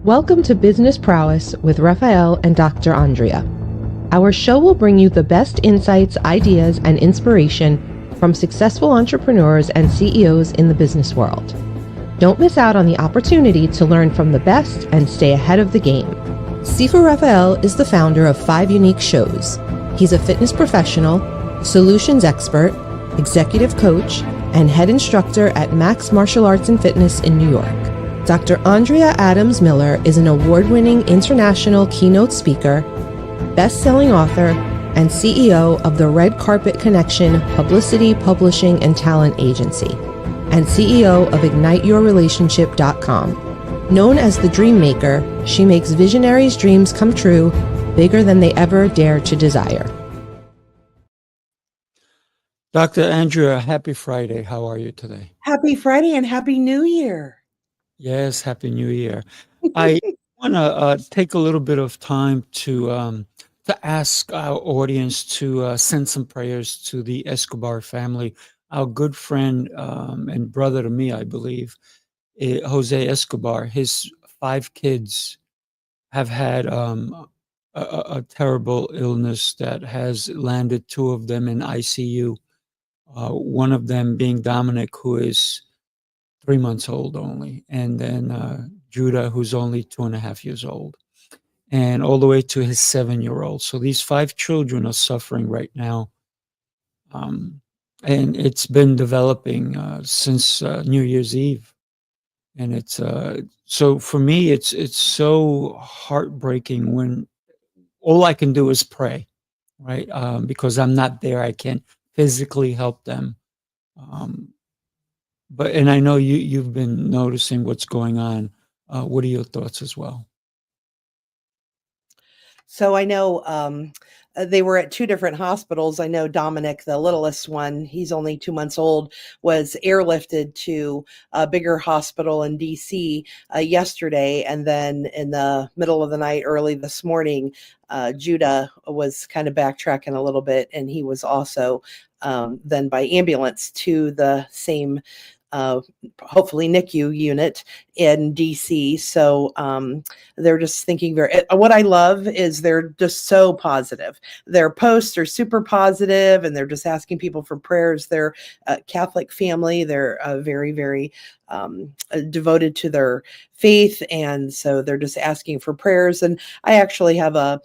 Welcome to Business Prowess with Rafael and Dr. Andrea. Our show will bring you the best insights, ideas, and inspiration from successful entrepreneurs and CEOs in the business world. Don't miss out on the opportunity to learn from the best and stay ahead of the game. Sifu Rafael is the founder of 5 unique shows. He's a fitness professional, solutions expert, executive coach, and head instructor at Max Martial Arts and Fitness in New York. Dr. Andrea Adams-Miller is an award-winning international keynote speaker, best-selling author, and CEO of the Red Carpet Connection Publicity, Publishing, and Talent Agency, and CEO of IgniteYourRelationship.com. Known as the Dream Maker, she makes visionaries' dreams come true, bigger than they ever dare to desire. Dr. Andrea, happy Friday. How are you today? Happy Friday and Happy New Year. Yes, Happy New Year. I want to take a little bit of time to ask our audience to send some prayers to the Escobar family. Our good friend and brother to me, I believe, Jose Escobar, his 5 kids have had a terrible illness that has landed 2 of them in ICU. One of them being Dominic, who is 3 months old only, and then Judah, who's only 2.5 years old, and all the way to his 7-year-old. So these 5 children are suffering right now, and it's been developing since New Year's Eve, and it's so for me, it's so heartbreaking when all I can do is pray, right? Because I'm not there, I can't physically help them. And I know you've been noticing what's going on. What are your thoughts as well? So I know they were at 2 different hospitals. I know Dominic, the littlest one, he's only 2 months old, was airlifted to a bigger hospital in DC yesterday. And then in the middle of the night, early this morning, Judah was kind of backtracking a little bit. And he was also then by ambulance to the same hopefully NICU unit in DC. So they're just thinking what I love is they're just so positive. Their posts are super positive and they're just asking people for prayers. They're a Catholic family. They're very, very devoted to their faith. And so they're just asking for prayers. And I actually have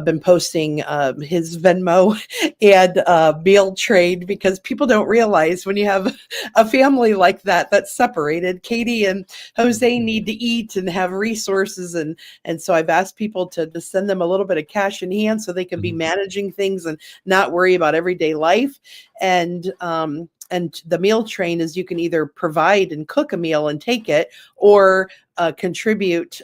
been posting his Venmo and meal trade, because people don't realize when you have a family like that that's separated, Katie and Jose need to eat and have resources. And so I've asked people to just send them a little bit of cash in hand so they can be managing things and not worry about everyday life. And the meal train is you can either provide and cook a meal and take it, or contribute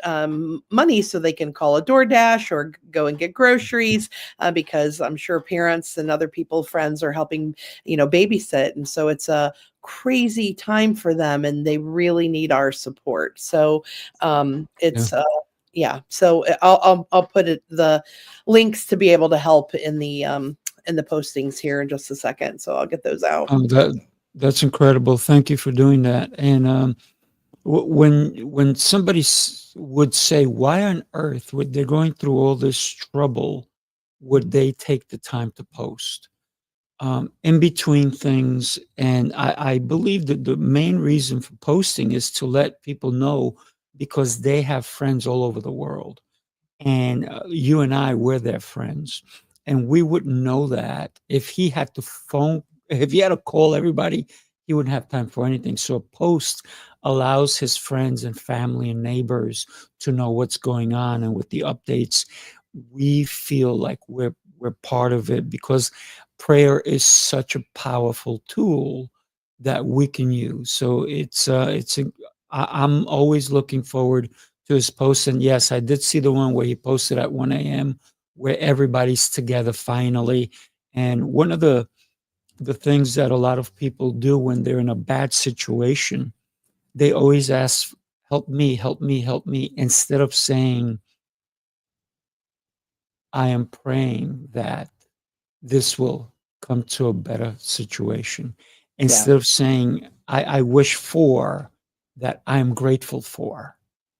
money so they can call a DoorDash or go and get groceries, because I'm sure parents and other people, friends, are helping, babysit. And so it's a crazy time for them and they really need our support. So it's so I'll put the links to be able to help in the postings here in just a second. So I'll get those out. That's incredible. Thank you for doing that. And when somebody would say, why on earth would they going through all this trouble, would they take the time to post in between things? And I believe that the main reason for posting is to let people know, because they have friends all over the world. And you and I, we're their friends. And we wouldn't know that if he had to call everybody, he wouldn't have time for anything. So a post allows his friends and family and neighbors to know what's going on. And with the updates, we feel like we're part of it, because prayer is such a powerful tool that we can use. So I'm always looking forward to his posts. And yes, I did see the one where he posted at 1 a.m. where everybody's together finally. And one of the things that a lot of people do when they're in a bad situation, they always ask, help me, help me, help me, instead of saying, I am praying that this will come to a better situation. Instead of saying, I wish for, that I'm grateful for.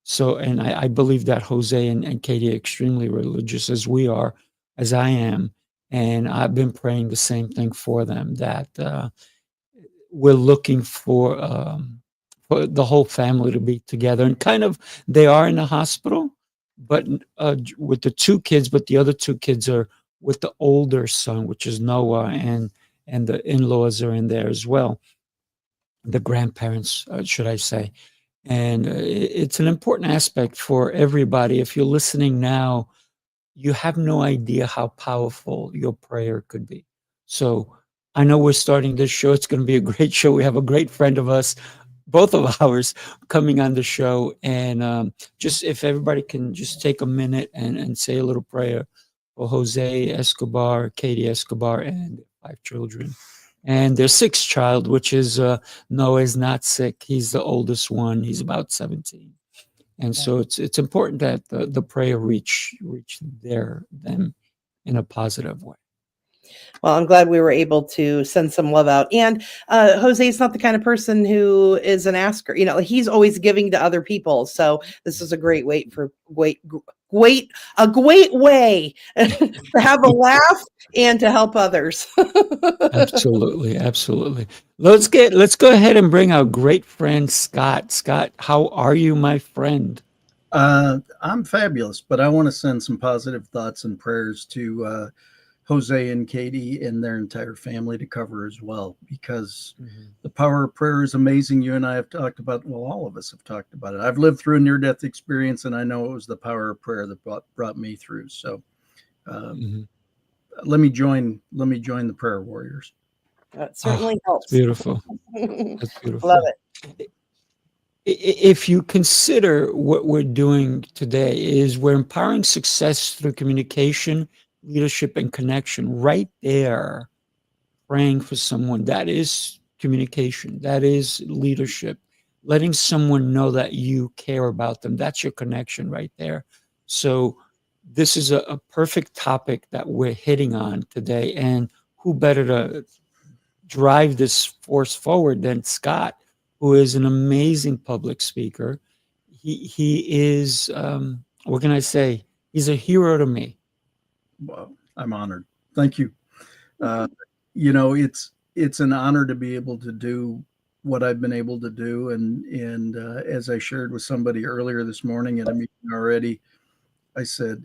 So, and I believe that Jose and Katie are extremely religious as we are, as I am. And I've been praying the same thing for them, that we're looking for the whole family to be together. And kind of, they are in the hospital, but with the two kids, but the other two kids are with the older son, which is Noah, and the in-laws are in there as well. The grandparents, should I say. And it's an important aspect for everybody. If you're listening now, you have no idea how powerful your prayer could be. So I know we're starting this show. It's going to be a great show. We have a great friend of us, both of ours, coming on the show. And just if everybody can just take a minute and say a little prayer for Jose Escobar, Katie Escobar, and 5 children. And their 6th child, which is Noah, is not sick. He's the oldest one. He's about 17. And so it's important that the prayer reach them in a positive way. Well, I'm glad we were able to send some love out. And Jose is not the kind of person who is an asker. You know, he's always giving to other people. So this is a great way a great way to have a laugh and to help others. Absolutely, absolutely. Let's go ahead and bring our great friend Scott. Scott, how are you, my friend? I'm fabulous, but I want to send some positive thoughts and prayers to Jose and Katie and their entire family to cover as well, because the power of prayer is amazing. You and I have talked about, well, all of us have talked about it. I've lived through a near-death experience, and I know it was the power of prayer that brought me through. So let me join the prayer warriors. That certainly helps. That's beautiful. That's beautiful. Love it. If you consider what we're doing today is we're empowering success through communication, leadership, and connection. Right there, praying for someone, that is communication, that is leadership, letting someone know that you care about them. That's your connection right there. So this is a perfect topic that we're hitting on today. And who better to drive this force forward than Scott, who is an amazing public speaker. He is, what can I say? He's a hero to me. Well, I'm honored. Thank you. You know, it's an honor to be able to do what I've been able to do. And as I shared with somebody earlier this morning at a meeting already, I said,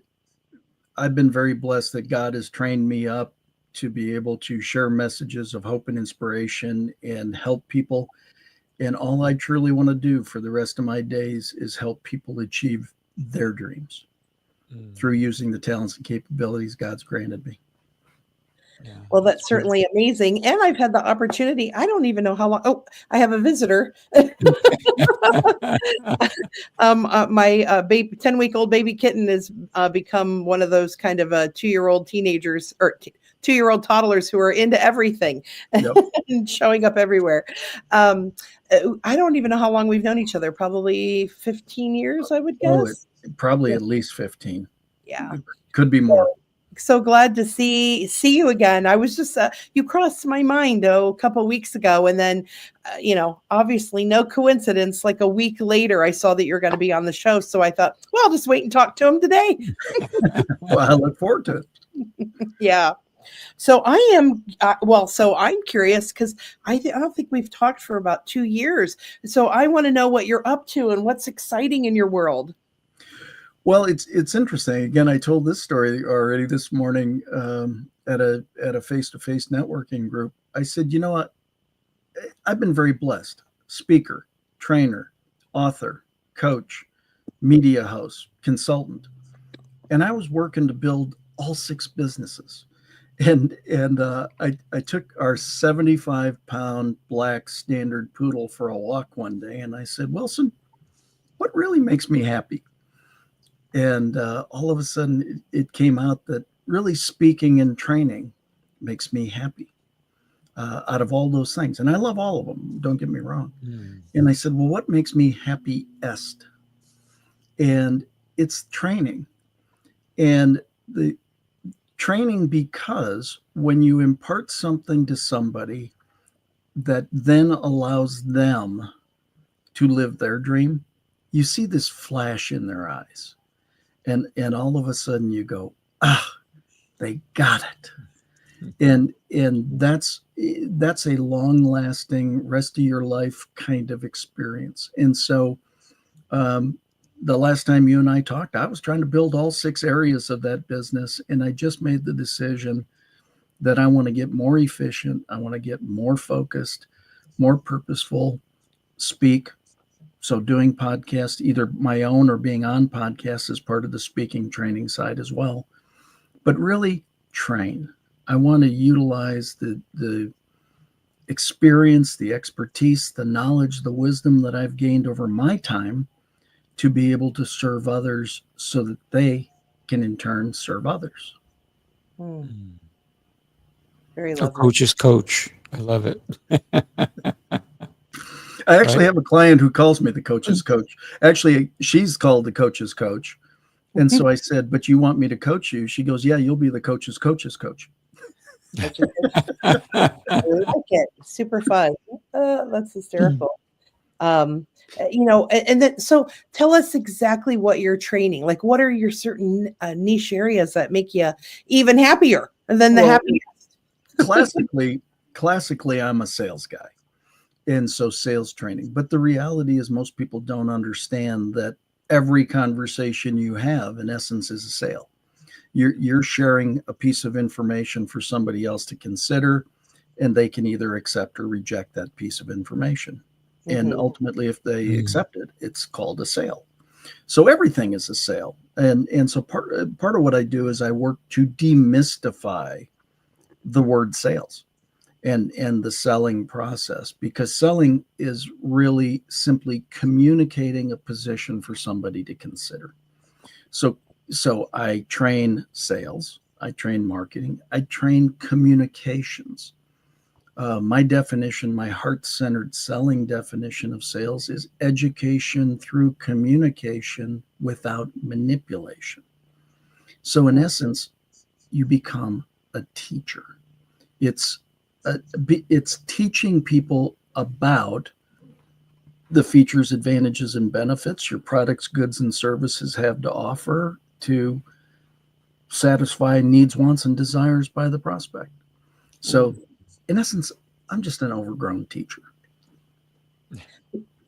I've been very blessed that God has trained me up to be able to share messages of hope and inspiration and help people. And all I truly want to do for the rest of my days is help people achieve their dreams through using the talents and capabilities God's granted me. Yeah, well, that's certainly amazing. And I've had the opportunity. I don't even know how long. Oh, I have a visitor. My 10-week-old baby kitten has become one of those kind of 2-year-old teenagers or 2-year-old toddlers who are into everything and showing up everywhere. I don't even know how long we've known each other. Probably 15 years, I would guess. Probably at least 15. Yeah. Could be more. So glad to see you again. I was just, you crossed my mind a couple of weeks ago. And then, obviously no coincidence, like a week later, I saw that you're going to be on the show. So I thought, well, I'll just wait and talk to him today. Well, I look forward to it. Yeah. So I am, so I'm curious because I don't think we've talked for about 2 years. So I want to know what you're up to and what's exciting in your world. Well, it's interesting. Again, I told this story already this morning at a face-to-face networking group. I said, you know what? I've been very blessed. Speaker, trainer, author, coach, media host, consultant. And I was working to build all 6 businesses. And I took our 75-pound black standard poodle for a walk one day. And I said, Wilson, what really makes me happy? And all of a sudden it came out that really speaking and training makes me happy out of all those things. And I love all of them. Don't get me wrong. And I said, well, what makes me happiest? And it's training. And the training, because when you impart something to somebody that then allows them to live their dream, you see this flash in their eyes, and all of a sudden you go, ah, they got it. And that's a long lasting rest of your life kind of experience. And so the last time you and I talked, I was trying to build all 6 areas of that business, and I just made the decision that I want to get more efficient, I want to get more focused, more purposeful, speak. So doing podcasts, either my own or being on podcasts, as part of the speaking training side as well, but really train. I want to utilize the experience, the expertise, the knowledge, the wisdom that I've gained over my time to be able to serve others so that they can in turn serve others. Very A lovely. coach's coach. I love it. I actually Right. have a client who calls me the coach's coach. Actually, she's called the coach's coach. And so I said, but you want me to coach you? She goes, yeah, you'll be the coach's coach's coach. I like it. Super fun. That's hysterical. And then, so tell us exactly what you're training. Like, what are your certain niche areas that make you even happier than the happiest? Classically, I'm a sales guy. And so sales training. But the reality is most people don't understand that every conversation you have, in essence, is a sale. You're sharing a piece of information for somebody else to consider, and they can either accept or reject that piece of information. And ultimately, if they accept it, it's called a sale. So everything is a sale. And so part of what I do is I work to demystify the word sales and the selling process, because selling is really simply communicating a position for somebody to consider. So I train sales, I train marketing, I train communications. My definition, my heart-centered selling definition of sales is education through communication without manipulation. So in essence, you become a teacher. It's teaching people about the features, advantages, and benefits your products, goods, and services have to offer to satisfy needs, wants, and desires by the prospect. So in essence, I'm just an overgrown teacher.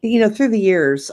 Through the years,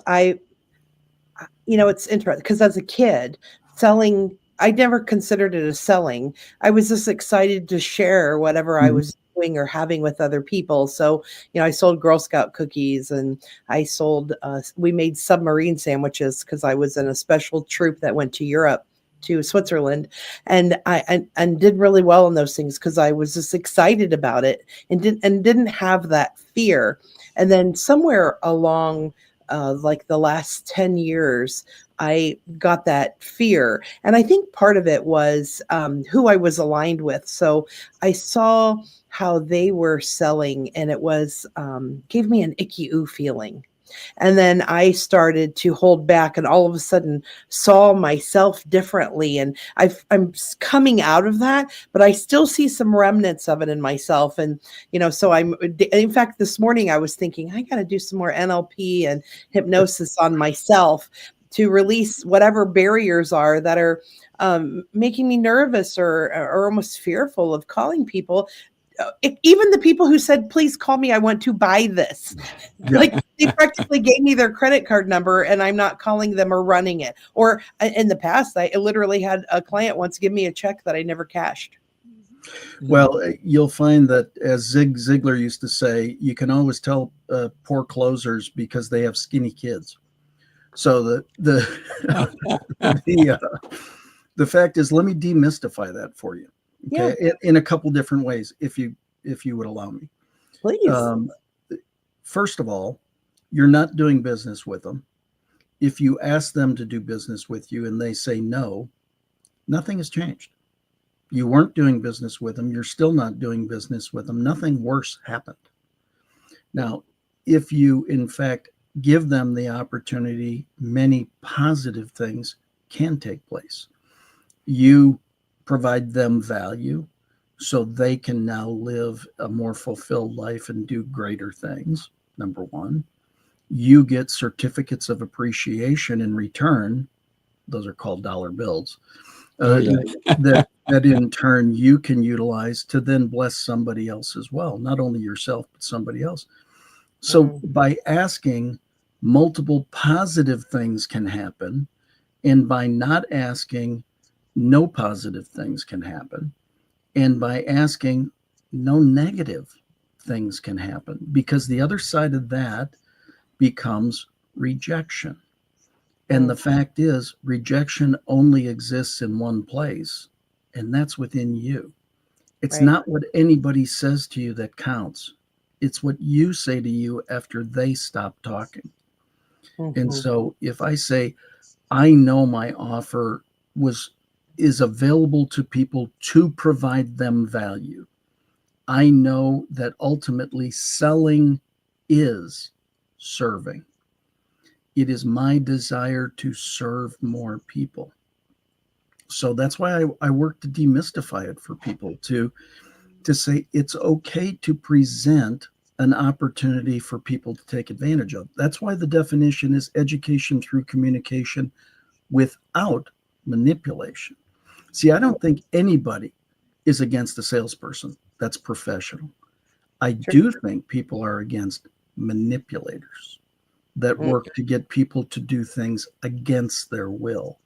it's interesting because as a kid, selling, I never considered it as selling. I was just excited to share whatever I was doing or having with other people. So, I sold Girl Scout cookies, and I sold, we made submarine sandwiches because I was in a special troop that went to Europe, to Switzerland, and I did really well in those things because I was just excited about it and didn't have that fear. And then somewhere along like the last 10 years, I got that fear. And I think part of it was who I was aligned with. So I saw how they were selling, and it was gave me an icky ooh feeling. And then I started to hold back, and all of a sudden saw myself differently. And I'm coming out of that, but I still see some remnants of it in myself. And, so in fact, this morning I was thinking, I got to do some more NLP and hypnosis on myself to release whatever barriers are that are making me nervous or almost fearful of calling people. Even the people who said, please call me, I want to buy this. Yeah. Like, they practically gave me their credit card number, and I'm not calling them or running it. Or in the past, I literally had a client once give me a check that I never cashed. Well, you'll find that, as Zig Ziglar used to say, you can always tell poor closers because they have skinny kids. So the fact is, let me demystify that for you. Okay, Yeah. in a couple different ways, if you would allow me. Please. First of all, you're not doing business with them. If you ask them to do business with you and they say no, nothing has changed. You weren't doing business with them. You're still not doing business with them. Nothing worse happened. Now, if you, in fact, give them the opportunity, many positive things can take place. You provide them value so they can now live a more fulfilled life and do greater things, number one. you get certificates of appreciation in return. Those are called dollar bills. Oh, yeah. That in turn you can utilize to then bless somebody else as well, not only yourself, but somebody else. So by asking, multiple positive things can happen. And by not asking, no positive things can happen. And by asking, no negative things can happen, because the other side of that becomes rejection. And the fact is, rejection only exists in one place, and that's within you. It's Right. not what anybody says to you that counts. It's what you say to you after they stop talking. And so if I say, I know my offer is available to people to provide them value. I know that ultimately selling is serving. It is my desire to serve more people. So that's why I work to demystify it for people, to say it's okay to present an opportunity for people to take advantage of. That's why the definition is education through communication without manipulation. See, I don't think anybody is against a salesperson that's professional. I do think people are against manipulators that work to get people to do things against their will.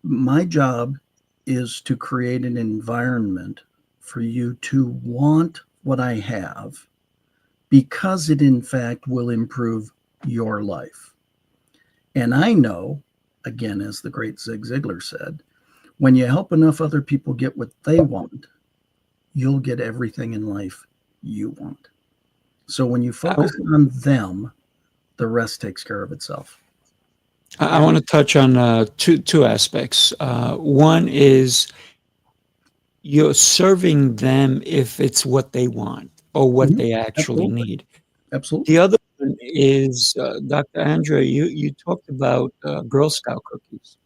My job is to create an environment for you to want what I have, because it in fact will improve your life. And I know, again, as the great Zig Ziglar said, when you help enough other people get what they want, you'll get everything in life you want. So when you focus on them, the rest takes care of itself. I want to touch on two aspects. One is you're serving them if it's what they want or what they actually need. Absolutely. The other one is, Dr. Andrea, you talked about Girl Scout cookies.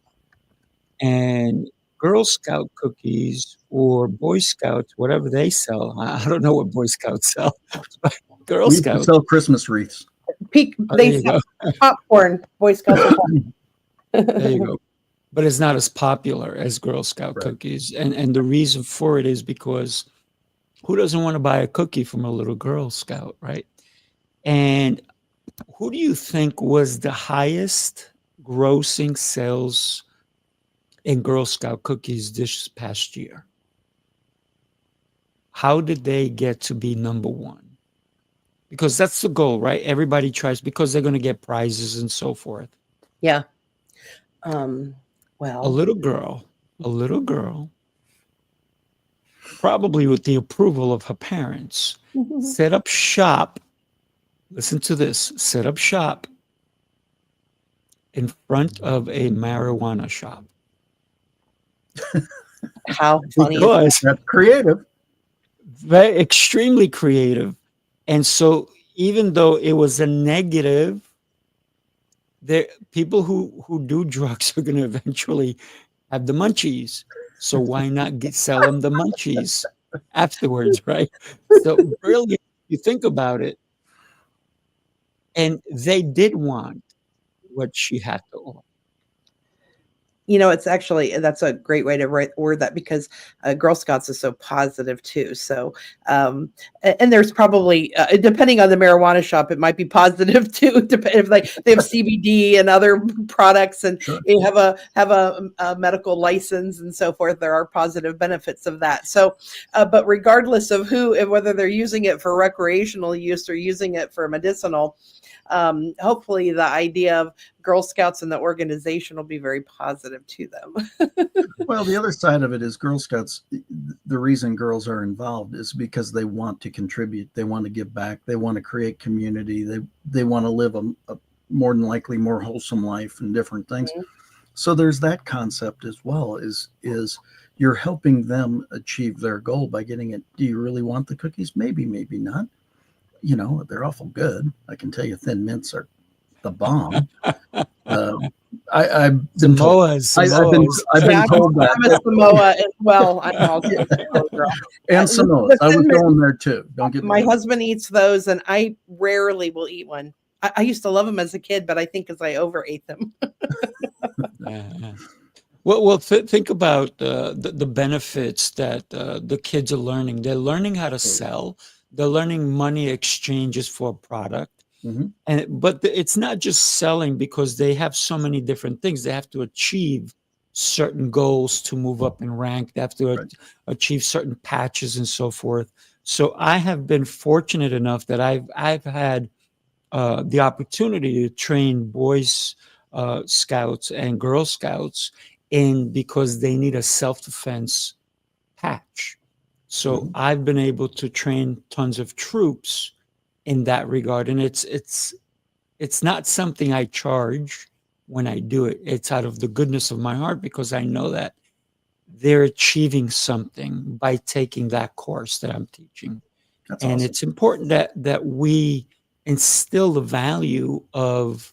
And Girl Scout cookies or Boy Scouts, whatever they sell, I don't know what Boy Scouts sell, but Girl We used to Scouts. sell Christmas wreaths. There They you sell go. popcorn. Boy Scouts. There you go. But it's not as popular as Girl Scout Right. cookies. And the reason for it is because who doesn't want to buy a cookie from a little Girl Scout, right? And who do you think was the highest grossing sales in Girl Scout cookies this past year? How did they get to be number one? Because that's the goal, right? Everybody tries, because they're going to get prizes and so forth. Yeah. A Well, little girl, probably with the approval of her parents, set up shop. Listen to this, set up shop in front of a marijuana shop. how funny is Because That's creative. very extremely creative. And so even though it was a negative, there people who do drugs are going to eventually have the munchies. So why not sell them the munchies afterwards, right? So brilliant, you think about it. And they did want what she had to offer. it's actually, that's a great way to word that, because Girl Scouts is so positive too. So, and there's probably, depending on the marijuana shop, it might be positive too. If they have CBD and other products, and you have a medical license and so forth, there are positive benefits of that. So, but regardless of whether they're using it for recreational use or using it for medicinal, hopefully the idea of Girl Scouts and the organization will be very positive to them. Well, the other side of it is Girl Scouts. The reason girls are involved is because they want to contribute. They want to give back. They want to create community. They want to live a more than likely more wholesome life and different things. Mm-hmm. So there's that concept as well, is you're helping them achieve their goal by getting it. Do you really want the cookies? Maybe, maybe not. They're awful good. I can tell you Thin Mints are the bomb. Uh, I've been told. Samoas, I've been Samoas. I've Yeah, been told that. I'm a Samoa as well. I'm also a Samoa girl. And Samoas. I was Listen, going there too. Don't get me my wrong. husband eats those, and I rarely will eat one. I used to love them as a kid, but I think as I overate them. Yeah. Well, think about the benefits that the kids are learning. They're learning how to sell. They're learning money exchanges for a product. Mhm. But it's not just selling, because they have so many different things. They have to achieve certain goals to move up in rank. They have to Right. achieve certain patches and so forth. So I have been fortunate enough that I've had the opportunity to train boys scouts and girl scouts in, because they need a self-defense patch. So Mhm. I've been able to train tons of troops in that regard, and it's not something I charge when I do it. It's out of the goodness of my heart, because I know that they're achieving something by taking that course that I'm teaching. That's And awesome. it's important that we instill the value of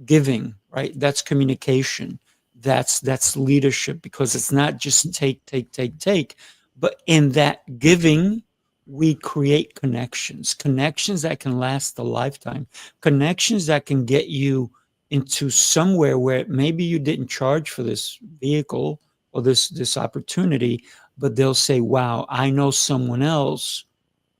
giving, right? That's communication. That's leadership, because it's not just take, but in that giving, we create connections that can last a lifetime, connections that can get you into somewhere where maybe you didn't charge for this vehicle or this opportunity, but they'll say, wow, I know someone else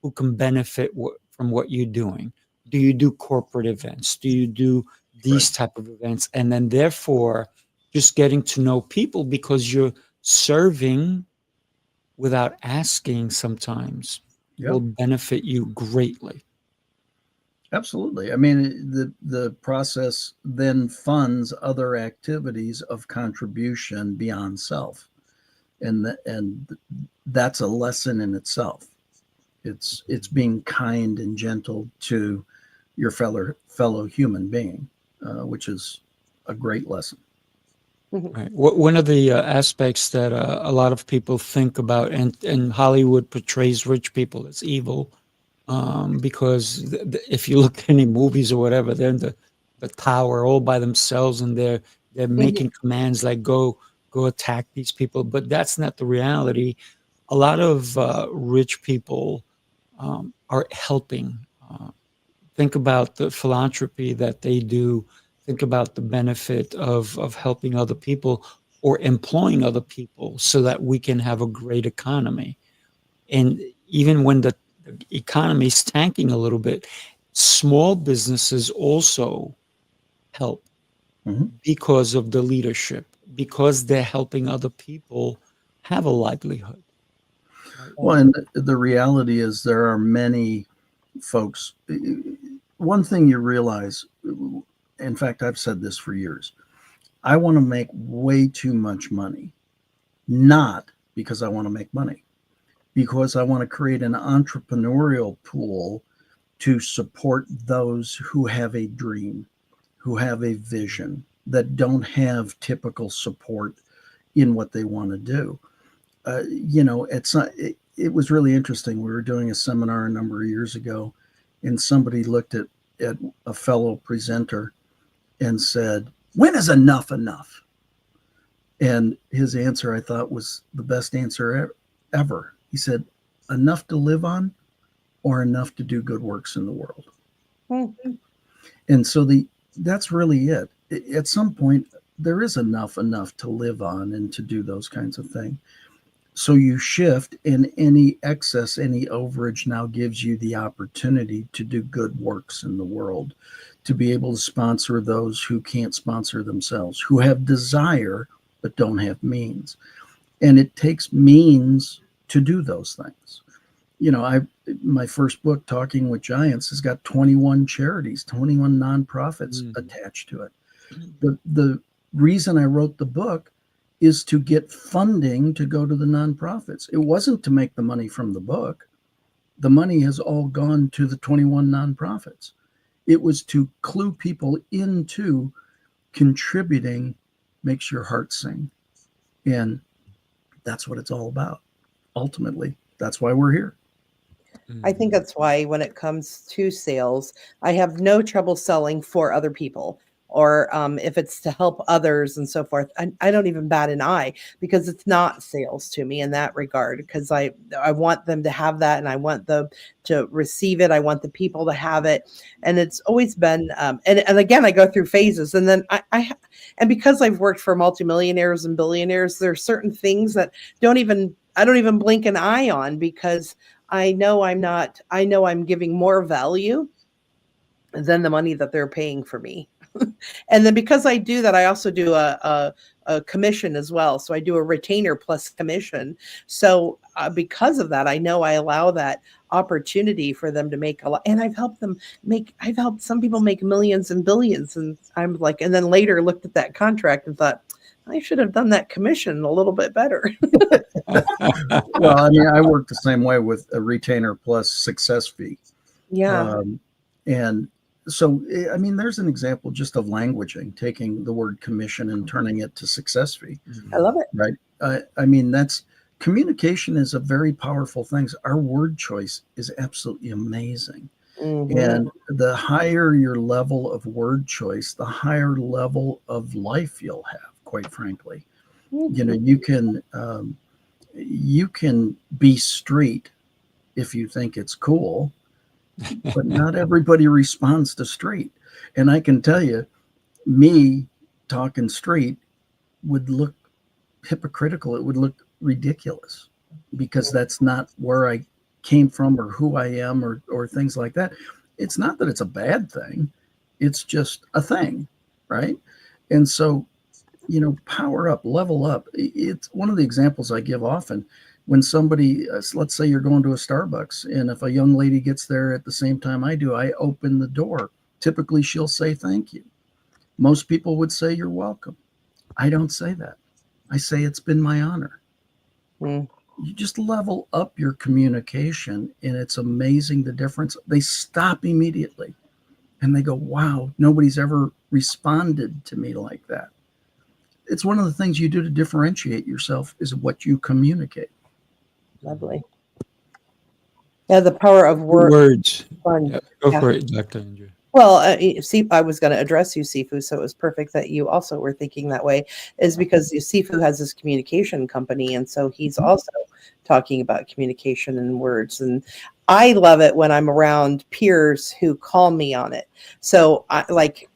who can benefit from what you're doing. Do you do corporate events? Do you do Right. these type of events? And then therefore just getting to know people, because you're serving without asking sometimes, Yeah. will benefit you greatly. Absolutely. I mean, the process then funds other activities of contribution beyond self, and that's a lesson in itself. It's being kind and gentle to your fellow human being, which is a great lesson. Right. One of the aspects that a lot of people think about, and Hollywood portrays rich people as evil, because if you look at any movies or whatever, they're in the tower all by themselves, and they're making commands like go attack these people. But that's not the reality. A lot of rich people are helping. Think about the philanthropy that they do. Think about the benefit of helping other people or employing other people, so that we can have a great economy. And even when the economy is tanking a little bit, small businesses also help, Mhm. because of the leadership, because they're helping other people have a livelihood. Right? Well, and the reality is there are many folks. One thing you realize, in fact, I've said this for years, I want to make way too much money, not because I want to make money, because I want to create an entrepreneurial pool to support those who have a dream, who have a vision, that don't have typical support in what they want to do. It's not. It was really interesting. We were doing a seminar a number of years ago, and somebody looked at a fellow presenter and said, "When is enough enough?" And his answer, I thought, was the best answer ever. He said, "Enough to live on, or enough to do good works in the world." And so that's really it. At some point, there is enough to live on and to do those kinds of things. So you shift, and any excess, any overage now gives you the opportunity to do good works in the world, to be able to sponsor those who can't sponsor themselves, who have desire but don't have means. And it takes means to do those things. My first book, Talking with Giants, has got 21 charities, 21 nonprofits attached to it. The reason I wrote the book is to get funding to go to the nonprofits. It wasn't to make the money from the book. The money has all gone to the 21 nonprofits. It was to clue people into contributing makes your heart sing. And that's what it's all about. Ultimately, that's why we're here. I think that's why when it comes to sales, I have no trouble selling for other people. or if it's to help others and so forth, I don't even bat an eye, because it's not sales to me in that regard, because I want them to have that, and I want them to receive it. I want the people to have it. And it's always been, and again, I go through phases, and then and because I've worked for multimillionaires and billionaires, there are certain things that I don't even blink an eye on, because I know I'm giving more value than the money that they're paying for me. And then because I do that, I also do a commission as well. So I do a retainer plus commission. So because of that, I know I allow that opportunity for them to make a lot. And I've helped some people make millions and billions. And I'm like, and then later looked at that contract and thought, I should have done that commission a little bit better. Well, I mean, I work the same way with a retainer plus success fee. Yeah. And so, I mean, there's an example just of languaging, taking the word commission and turning it to success fee. I love it. Right. I mean, communication is a very powerful thing. Our word choice is absolutely amazing. Mm-hmm. And the higher your level of word choice, the higher level of life you'll have, quite frankly. Mm-hmm. You know, you can be street if you think it's cool, but not everybody responds to street. And I can tell you, me talking street would look hypocritical. It would look ridiculous, because that's not where I came from or who I am or things like that. It's not that it's a bad thing. It's just a thing, right? And so, you know, power up, level up. It's one of the examples I give often. When somebody, let's say you're going to a Starbucks, and if a young lady gets there at the same time I do, I open the door. Typically, she'll say thank you. Most people would say you're welcome. I don't say that. I say it's been my honor. You just level up your communication, and it's amazing the difference. They stop immediately, and they go, wow, nobody's ever responded to me like that. It's one of the things you do to differentiate yourself is what you communicate. Lovely. Yeah, the power of words. Yeah, go for it, Dr. Andrea. Well, see, I was going to address you, Sifu, so it was perfect that you also were thinking that way, is because Sifu has this communication company, and so he's also talking about communication and words. And I love it when I'm around peers who call me on it. So like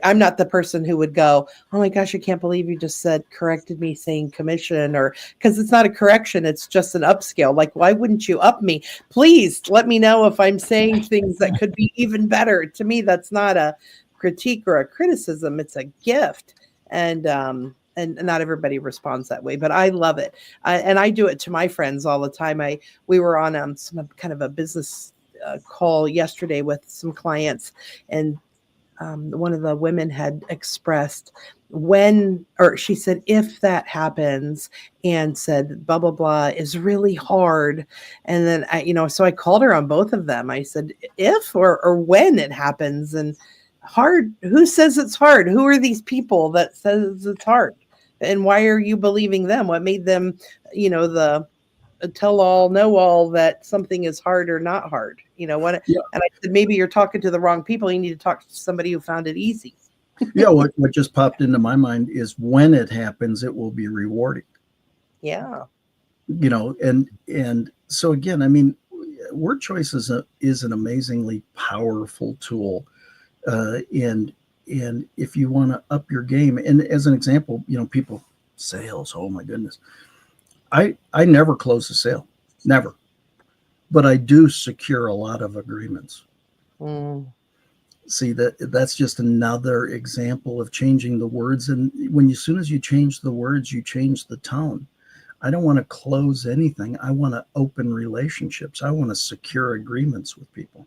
I'm not the person who would go, oh my gosh, I can't believe you just corrected me saying commission, or because it's not a correction, it's just an upscale. Like, why wouldn't you up me? Please let me know if I'm saying things that could be even better. To me, that's not a critique or a criticism. It's a gift. And not everybody responds that way, but I love it. And I do it to my friends all the time. We were on some kind of a business call yesterday with some clients, and one of the women had expressed she said, if that happens, and said, blah, blah, blah is really hard. And then, so I called her on both of them. I said, if or when it happens, and hard, who says it's hard? Who are these people that says it's hard? And why are you believing them? What made them, the tell all, know all that something is hard or not hard? Yeah. And I said, maybe you're talking to the wrong people. You need to talk to somebody who found it easy. Yeah. What just popped into my mind is when it happens, it will be rewarding. Yeah. And so again, I mean, word choice is an amazingly powerful tool. And if you want to up your game, and as an example, people, sales, oh my goodness. I never close a sale, never, but I do secure a lot of agreements. See, that's just another example of changing the words. And as soon as you change the words, you change the tone. I don't want to close anything. I want to open relationships. I want to secure agreements with people.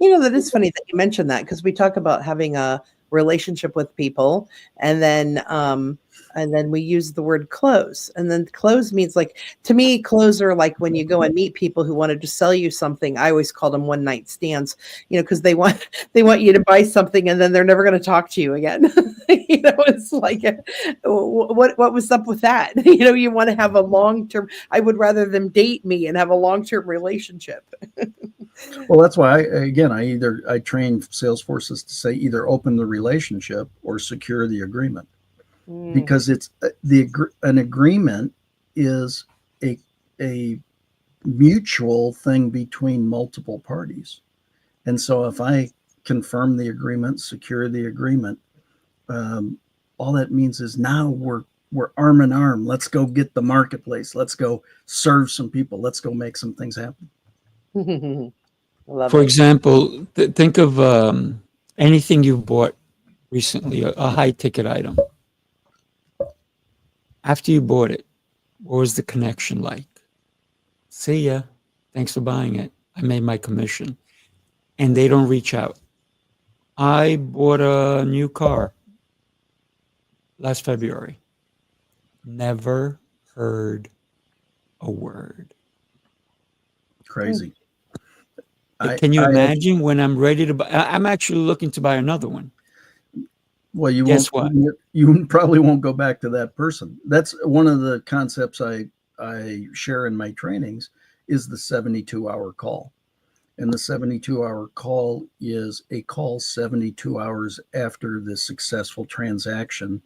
That is funny that you mentioned that, because we talk about having a relationship with people, and then we use the word close. And then close means, like, to me, close are like when you go and meet people who wanted to sell you something. I always call them one night stands, because they want you to buy something and then they're never going to talk to you again. It's like, what was up with that? You want to have a long-term, I would rather them date me and have a long-term relationship. Well, that's why I train sales forces to say either open the relationship or secure the agreement, because it's an agreement is a mutual thing between multiple parties. And so if I confirm the agreement, secure the agreement, all that means is now we're arm in arm. Let's go get the marketplace. Let's go serve some people. Let's go make some things happen. Love For it. example, think of anything you bought recently, a high ticket item. After you bought it, what was the connection like? See ya. Thanks for buying it. I made my commission. And they don't reach out. I bought a new car last February. Never heard a word. Crazy. Can you imagine when I'm ready to buy? I'm actually looking to buy another one. Well, Guess what? You probably won't go back to that person. That's one of the concepts I share in my trainings is the 72-hour call. And the 72-hour call is a call 72 hours after the successful transaction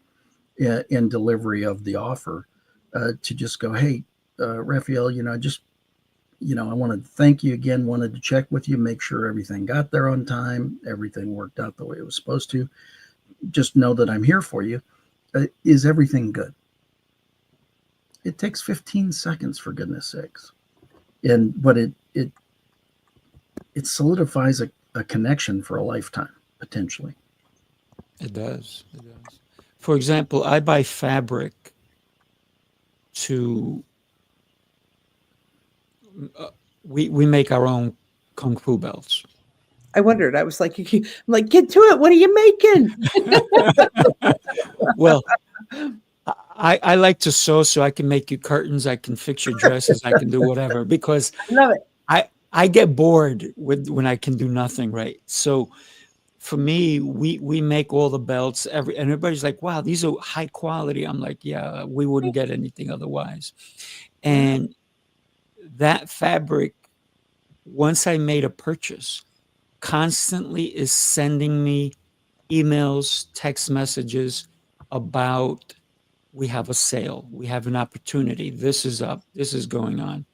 in delivery of the offer, to just go, hey, Rafael, I want to thank you again, wanted to check with you, make sure everything got there on time, everything worked out the way it was supposed to. Just know that I'm here for you. Is everything good? It takes 15 seconds, for goodness sakes. But it solidifies a connection for a lifetime, potentially. It does. For example, I buy fabric to we make our own kung fu belts. I wondered. I was like, I'm like, get to it. What are you making? Well, I like to sew, so I can make you curtains. I can fix your dresses. I can do whatever, because I love it. I get bored when I can do nothing, right? So for me, we make all the belts. And everybody's like, wow, these are high quality. I'm like, yeah, we wouldn't get anything otherwise. And that fabric, once I made a purchase, constantly is sending me emails, text messages about, we have a sale, we have an opportunity, this is up, this is going on.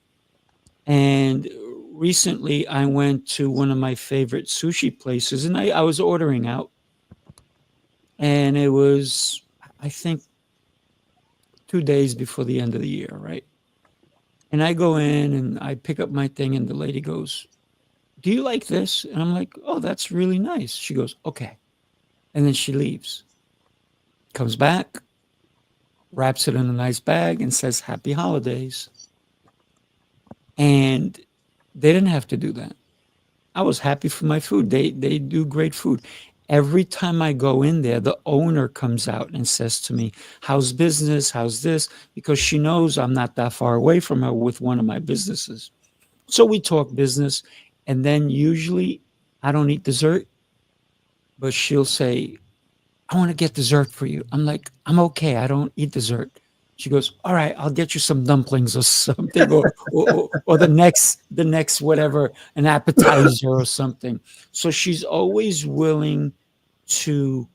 And recently I went to one of my favorite sushi places, and I was ordering out, and it was, I think, 2 days before the end of the year, right? And I go in and I pick up my thing, and the lady goes, do you like this? And I'm like, oh, that's really nice. She goes, okay. And then she leaves, comes back, wraps it in a nice bag, and says, happy holidays. And they didn't have to do that. I was happy for my food. They do great food. Every time I go in there, the owner comes out and says to me, how's business? How's this? Because she knows I'm not that far away from her with one of my businesses. So we talk business. And then usually I don't eat dessert, but she'll say, I want to get dessert for you. I'm like, I'm okay. I don't eat dessert. She goes, all right, I'll get you some dumplings or something, or the next whatever, an appetizer or something. So she's always willing to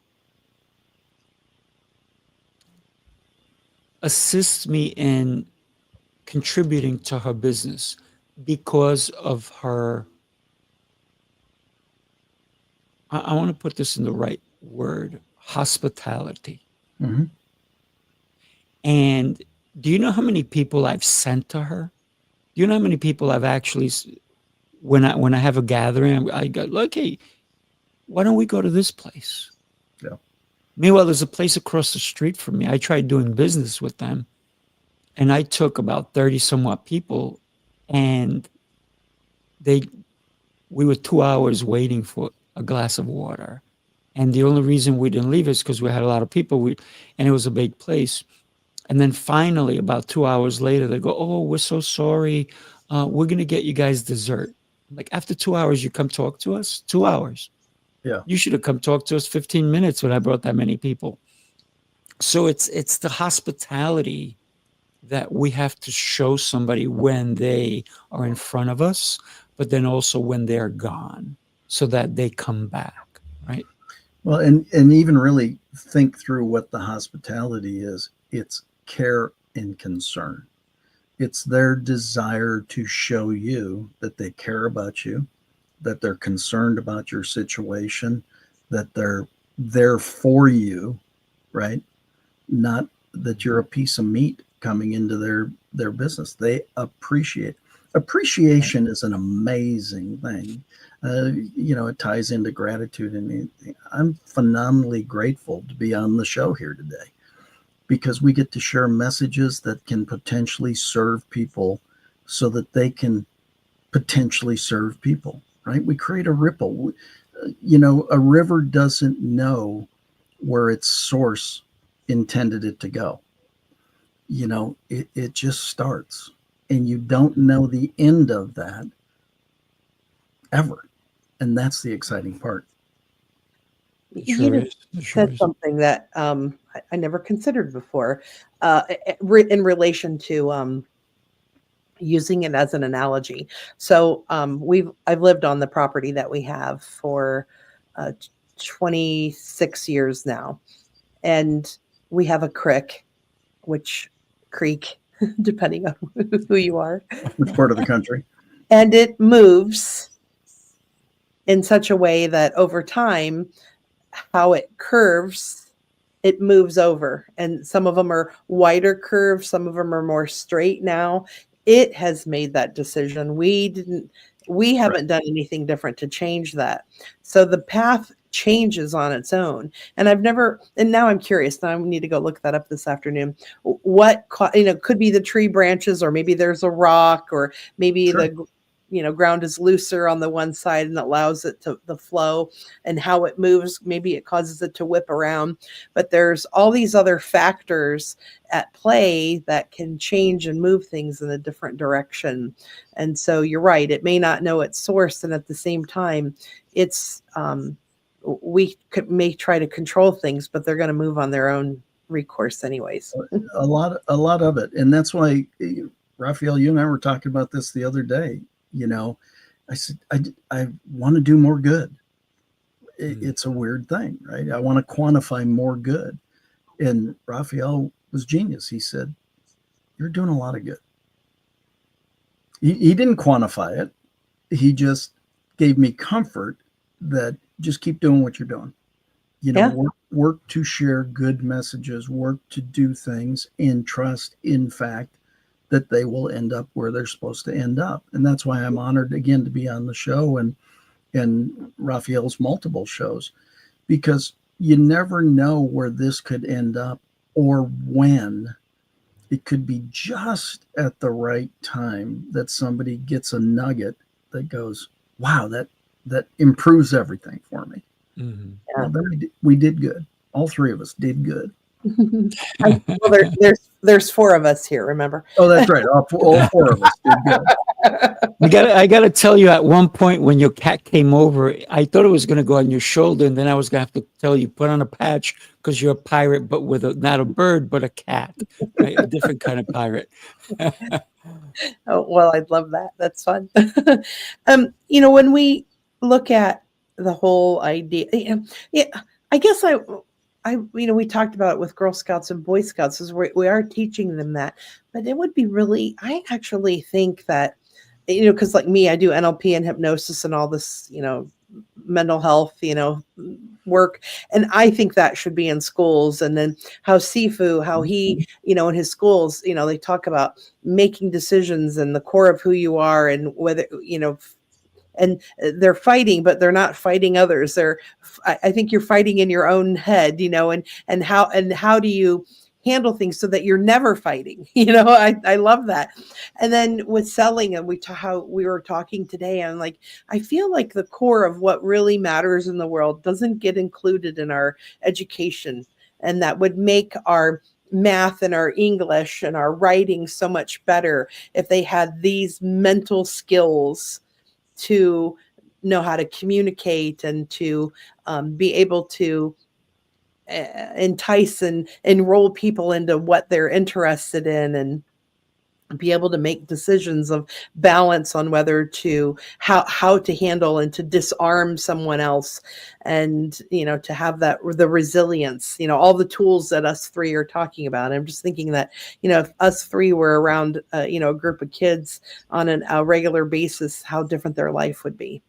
assist me in contributing to her business because of her, I want to put this in the right word, hospitality. Mm-hmm. And do you know how many people I've sent to her? Do you know how many people I've actually, when I have a gathering, I go, look, hey, why don't we go to this place? Yeah. Meanwhile, there's a place across the street from me. I tried doing business with them, and I took about 30 somewhat people, and we were 2 hours waiting for a glass of water. And the only reason we didn't leave is because we had a lot of people, and it was a big place. And then finally, about 2 hours later, they go, oh, we're so sorry. We're going to get you guys dessert. Like, after 2 hours, you come talk to us? 2 hours. Yeah. You should have come talk to us 15 minutes when I brought that many people. So it's the hospitality that we have to show somebody when they are in front of us, but then also when they're gone, so that they come back, right? Well, and even really think through what the hospitality is. It's care and concern. It's their desire to show you that they care about you, that they're concerned about your situation, that they're there for you, right? Not that you're a piece of meat coming into their business. They appreciate. Appreciation is an amazing thing. It ties into gratitude, and I'm phenomenally grateful to be on the show here today, because we get to share messages that can potentially serve people so that they can potentially serve people, right? We create a ripple. A river doesn't know where its source intended it to go. It just starts, and you don't know the end of that ever. And that's the exciting part. It sure is. It sure That's is. something that I never considered before in relation to using it as an analogy. So I've lived on the property that we have for 26 years now, and we have a creek, depending on who you are, Which part of the country? and it moves in such a way that over time, how it curves, it moves over, and some of them are wider curves, some of them are more straight. Now it has made that decision. We haven't done anything different to change that, so the path changes on its own. And now I'm curious, now I need to go look that up this afternoon. What could be the tree branches, or maybe there's a rock, or maybe Sure. the ground is looser on the one side and allows it to the flow, and how it moves, maybe it causes it to whip around. But there's all these other factors at play that can change and move things in a different direction. And so you're right, it may not know its source, and at the same time, it's may try to control things, but they're going to move on their own recourse anyways. A lot of it. And that's why, Rafael, you and I were talking about this the other day. I said, I want to do more good. It's a weird thing, right? I want to quantify more good. And Rafael was genius. He said, you're doing a lot of good. He didn't quantify it. He just gave me comfort that just keep doing what you're doing. Work to share good messages, work to do things, and trust, in fact, that they will end up where they're supposed to end up. And that's why I'm honored again to be on the show and Rafael's multiple shows, because you never know where this could end up or when. It could be just at the right time that somebody gets a nugget that goes, wow, that improves everything for me. Mm-hmm. Yeah. Well, we did good. All three of us did good. Well, there's four of us here, remember? Oh, that's right. All four of us did good. I gotta tell you, at one point when your cat came over, I thought it was gonna go on your shoulder, and then I was gonna have to tell you, put on a patch, because you're a pirate, but with not a bird, but a cat, right? A different kind of pirate. Oh, well, I'd love that. That's fun. When we look at the whole idea, I guess we talked about it with Girl Scouts and Boy Scouts, is we are teaching them that, but it would be I actually think that, because like me, I do NLP and hypnosis and all this, mental health, work. And I think that should be in schools. And then how he, in his schools, they talk about making decisions and the core of who you are, and whether, and they're fighting, but they're not fighting others. I think you're fighting in your own head, and how do you handle things so that you're never fighting? I love that. And then with selling, and how we were talking today, I'm like, I feel like the core of what really matters in the world doesn't get included in our education, and that would make our math and our English and our writing so much better if they had these mental skills to know how to communicate and to be able to entice and enroll people into what they're interested in. And be able to make decisions of balance on whether to how to handle and to disarm someone else, and to have that, the resilience, all the tools that us three are talking about. I'm just thinking that if us three were around a group of kids on a regular basis, how different their life would be.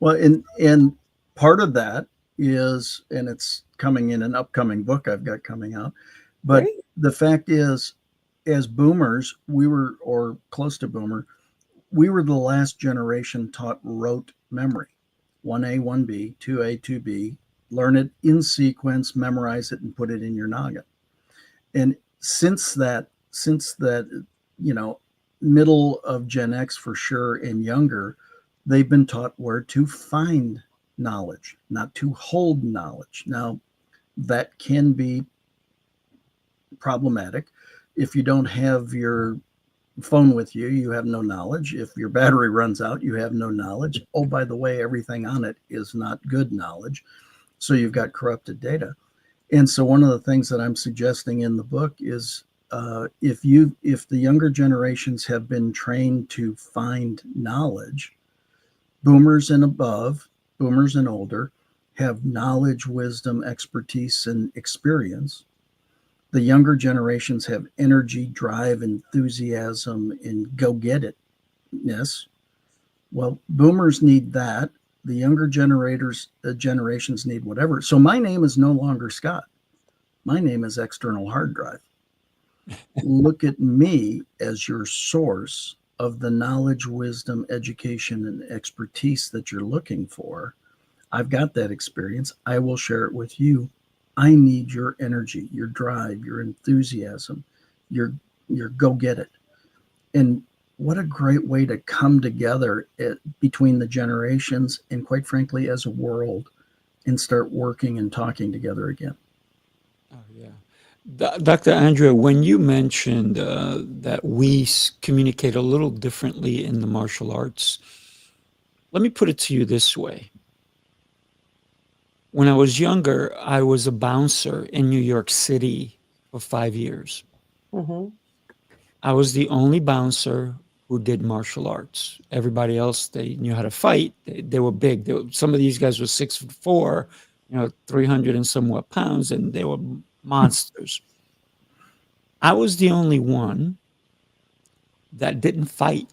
Well, and part of that is, and it's coming in an upcoming book I've got coming out, but Great. the fact is, as boomers, we were, or close to boomer, we were the last generation taught rote memory. 1A, 1B, 2A, 2B, learn it in sequence, memorize it, and put it in your noggin. And since that, middle of Gen X for sure and younger, they've been taught where to find knowledge, not to hold knowledge. Now, that can be problematic. If you don't have your phone with you, you have no knowledge. If your battery runs out, you have no knowledge. Oh, by the way, everything on it is not good knowledge. So you've got corrupted data. And so one of the things that I'm suggesting in the book is if the younger generations have been trained to find knowledge, boomers and above, boomers and older, have knowledge, wisdom, expertise, and experience. The younger generations have energy, drive, enthusiasm, and go-get-itness. Well, boomers need that. The younger generations need whatever. So my name is no longer Scott. My name is External Hard Drive. Look at me as your source of the knowledge, wisdom, education, and expertise that you're looking for. I've got that experience. I will share it with you. I need your energy, your drive, your enthusiasm, your go get it. And what a great way to come together between the generations and, quite frankly, as a world, and start working and talking together again. Oh, yeah. Dr. Andrea, when you mentioned that we communicate a little differently in the martial arts, let me put it to you this way. When I was younger, I was a bouncer in New York City for 5 years. Mm-hmm. I was the only bouncer who did martial arts. Everybody else, they knew how to fight. They were big. Some of these guys were 6'4", 300 and somewhat pounds, and they were monsters. I was the only one that didn't fight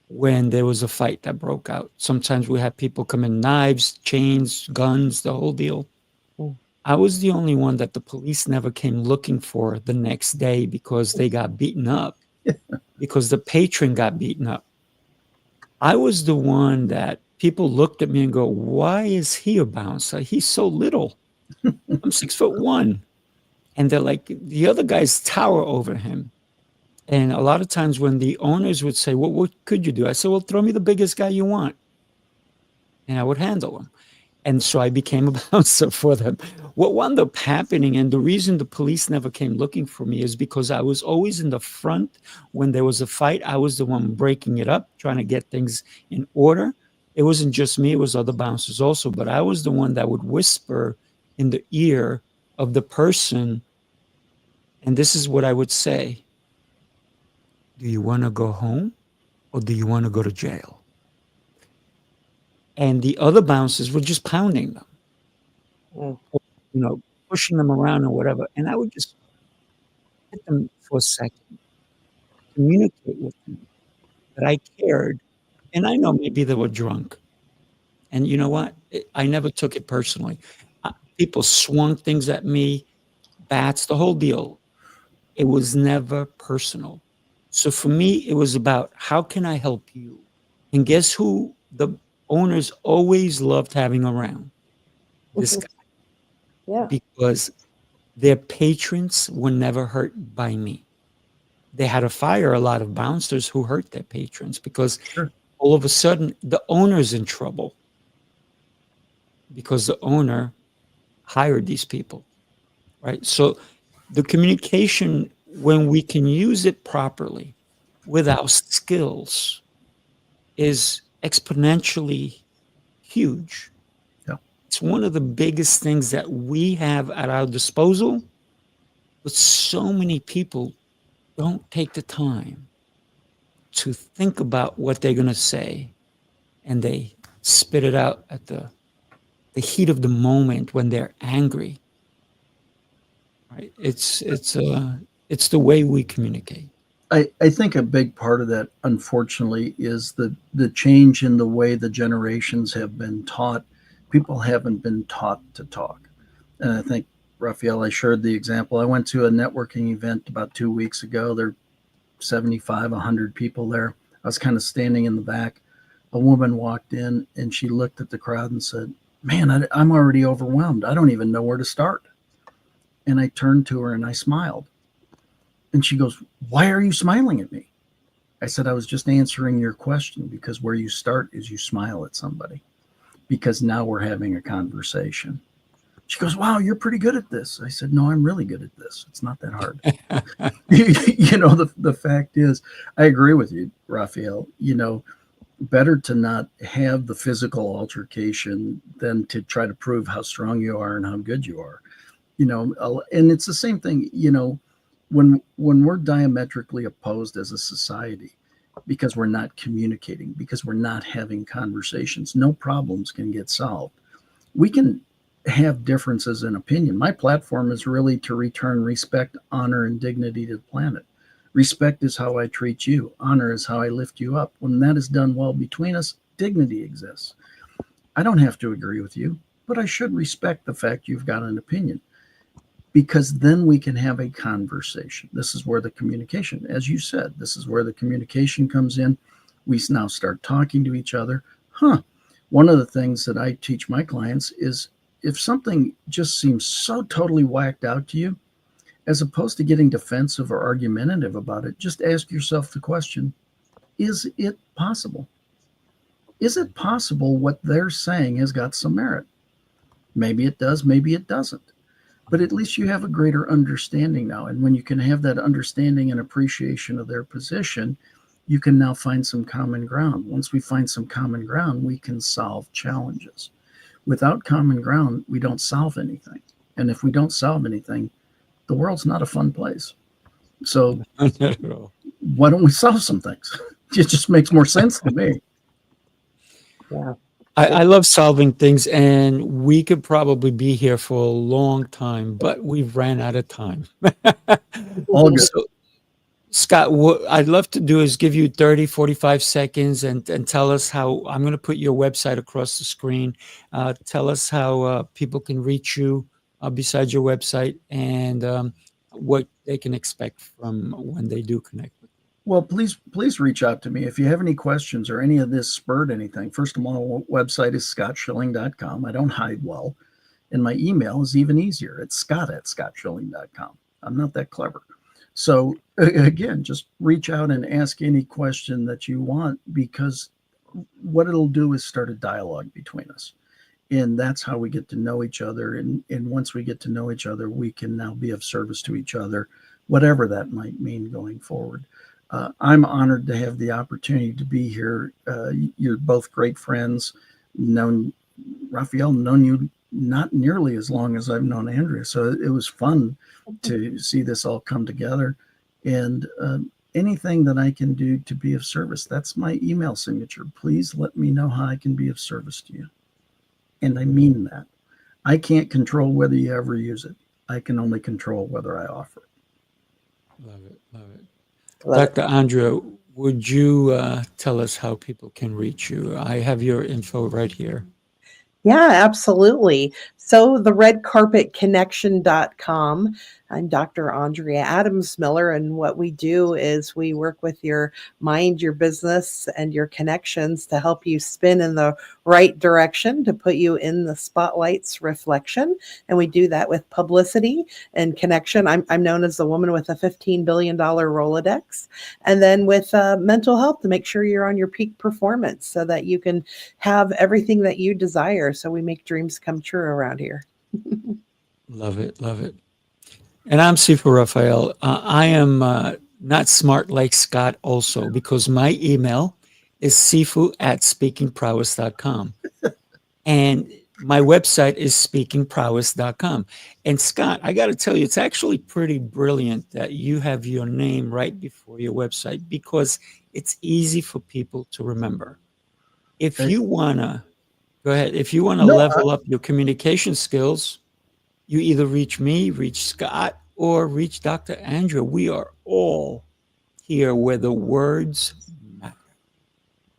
when there was a fight that broke out. Sometimes we had people come in, knives, chains, guns, the whole deal. I was the only one that the police never came looking for the next day because they got beaten up, because the patron got beaten up. I was the one that people looked at me and go, why is he a bouncer? He's so little. I'm 6'1". And they're like, the other guys tower over him. And a lot of times when the owners would say, well, what could you do? I said, well, throw me the biggest guy you want. And I would handle him. And so I became a bouncer for them. What wound up happening, and the reason the police never came looking for me, is because I was always in the front. When there was a fight, I was the one breaking it up, trying to get things in order. It wasn't just me, it was other bouncers also. But I was the one that would whisper in the ear of the person. And this is what I would say. Do you want to go home or do you want to go to jail? And the other bouncers were just pounding them, or, pushing them around or whatever. And I would just hit them for a second, communicate with them that I cared. And I know maybe they were drunk. And you know what? I never took it personally. People swung things at me, bats, the whole deal. It was never personal. So for me, it was about how can I help you? And guess who the owners always loved having around? This guy. Yeah. Because their patrons were never hurt by me. They had to fire a lot of bouncers who hurt their patrons because all of a sudden the owner's in trouble because the owner hired these people, right? So the communication, when we can use it properly with our skills, is exponentially huge. Yeah. It's one of the biggest things that we have at our disposal, but so many people don't take the time to think about what they're going to say, and they spit it out at the heat of the moment when they're angry. Right? It's the way we communicate. I think a big part of that, unfortunately, is the change in the way the generations have been taught. People haven't been taught to talk. And I think, Rafael, I shared the example. I went to a networking event about 2 weeks ago. There are 75, 100 people there. I was kind of standing in the back. A woman walked in and she looked at the crowd and said, "Man, I'm already overwhelmed. I don't even know where to start." And I turned to her and I smiled. And she goes, "Why are you smiling at me?" I said, "I was just answering your question, because where you start is you smile at somebody, because now we're having a conversation." She goes, "Wow, you're pretty good at this." I said, "No, I'm really good at this. It's not that hard." The fact is, I agree with you, Rafael. Better to not have the physical altercation than to try to prove how strong you are and how good you are. And it's the same thing, when we're diametrically opposed as a society, because we're not communicating, because we're not having conversations, no problems can get solved. We can have differences in opinion. My platform is really to return respect, honor, and dignity to the planet. Respect is how I treat you. Honor is how I lift you up. When that is done well between us, dignity exists. I don't have to agree with you, but I should respect the fact you've got an opinion, because then we can have a conversation. This is where the communication, as you said, this is where the communication comes in. We now start talking to each other. One of the things that I teach my clients is, if something just seems so totally whacked out to you, as opposed to getting defensive or argumentative about it, just ask yourself the question, is it possible? Is it possible what they're saying has got some merit? Maybe it does, maybe it doesn't. But at least you have a greater understanding now. And when you can have that understanding and appreciation of their position, you can now find some common ground. Once we find some common ground, we can solve challenges. Without common ground, we don't solve anything. And if we don't solve anything, the world's not a fun place. So why don't we solve some things? It just makes more sense to me. Yeah. I love solving things, and we could probably be here for a long time, but we've ran out of time. All good. So, Scott, what I'd love to do is give you 30, 45 seconds and tell us how. I'm going to put your website across the screen. Tell us how people can reach you besides your website, and what they can expect from when they do connect with you. Well, please reach out to me if you have any questions or any of this spurred anything. First of all, my website is scottschilling.com. I don't hide well. And my email is even easier. It's scott@scottschilling.com. I'm not that clever. So again, just reach out and ask any question that you want, because what it'll do is start a dialogue between us. And that's how we get to know each other. And once we get to know each other, we can now be of service to each other, whatever that might mean going forward. I'm honored to have the opportunity to be here. You're both great friends. Rafael, known you not nearly as long as I've known Andrea. So it was fun to see this all come together. And anything that I can do to be of service, that's my email signature. Please let me know how I can be of service to you. And I mean that. I can't control whether you ever use it. I can only control whether I offer it. Love it. Love it. Dr. Andrea, would you tell us how people can reach you? I have your info right here. Yeah, absolutely. So the redcarpetconnection.com. I'm Dr. Andrea Adams-Miller, and what we do is we work with your mind, your business, and your connections to help you spin in the right direction, to put you in the spotlight's reflection. And we do that with publicity and connection. I'm known as the woman with a $15 billion Rolodex. And then with mental health, to make sure you're on your peak performance so that you can have everything that you desire. So we make dreams come true around here. Love it. Love it. And I'm Sifu Rafael. I am not smart like Scott also, because my email is sifu@speakingprowess.com. And my website is speakingprowess.com. And Scott, I got to tell you, it's actually pretty brilliant that you have your name right before your website because it's easy for people to remember. If Hey. you want to, go ahead, if you want to No, level up your communication skills, you either reach me, reach Scott, or reach Dr. Andrea. We are all here where the words matter,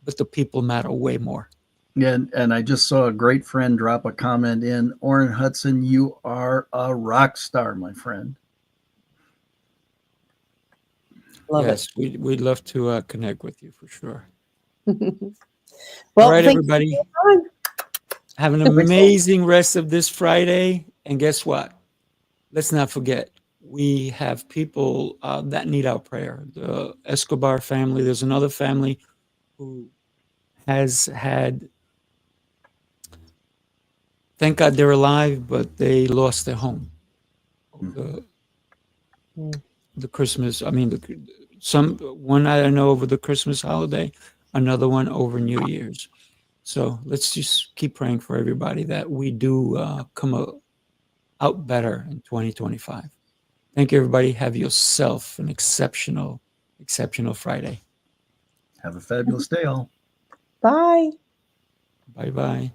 but the people matter way more. and I just saw a great friend drop a comment in. Orrin Hudson, you are a rock star, my friend. Love Yes, we'd love to connect with you for sure. it. All Well, right, thank everybody. you for your time. Have an amazing rest of this Friday. And guess what? Let's not forget, we have people that need our prayer. The Escobar family, there's another family who has had, thank God they're alive, but they lost their home. The Christmas, I mean, one I know over the Christmas holiday, another one over New Year's. So let's just keep praying for everybody that we do come out better in 2025. Thank you, everybody. Have yourself an exceptional Friday. Have a fabulous day, all. Bye. Bye-bye.